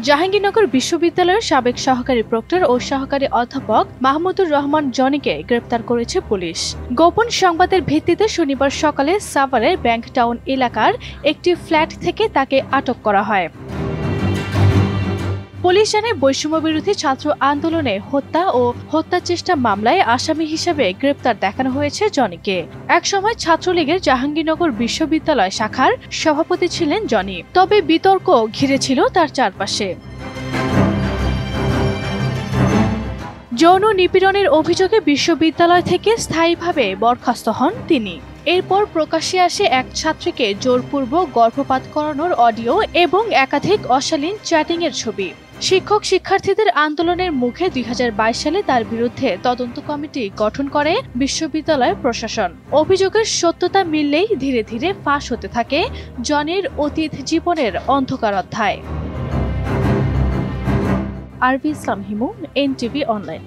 জাহাঙ্গীরনগর বিশ্ববিদ্যালয়ের সাবেক সহকারী প্রক্টর ও সহকারী অধ্যাপক মাহমুদুর রহমান জনিকে গ্রেপ্তার করেছে পুলিশ। গোপন সংবাদের ভিত্তিতে শনিবার সকালে সাভারের ব্যাংক টাউন এলাকার একটি ফ্ল্যাট থেকে তাকে আটক করা হয়। পুলিশ জানায়, বৈষম্য বিরোধী ছাত্র আন্দোলনে হত্যা ও হত্যা চেষ্টা মামলায় আসামি হিসেবে গ্রেপ্তার দেখানো হয়েছে জনিকে। একসময় ছাত্রলীগের জাহাঙ্গীরনগর বিশ্ববিদ্যালয় শাখার সভাপতি ছিলেন জনি, তবে বিতর্ক ঘিরে ছিল তার চারপাশে। যৌন নিপীড়নের অভিযোগে বিশ্ববিদ্যালয় থেকে স্থায়ীভাবে বরখাস্ত হন তিনি। এরপর প্রকাশ্যে আসে এক ছাত্রীকে জোরপূর্বক গর্ভপাত করানোর অডিও এবং একাধিক অশালীন চ্যাটিংয়ের ছবি। শিক্ষক শিক্ষার্থীদের আন্দোলনের মুখে 2022 সালে তার বিরুদ্ধে তদন্ত কমিটি গঠন করে বিশ্ববিদ্যালয় প্রশাসন। অভিযোগের সত্যতা মিললেই ধীরে ধীরে ফাঁস হতে থাকে জনির অতীত জীবনের অন্ধকার অধ্যায়। আরবি ইসলাম হিমু, এনটিভি অনলাইন।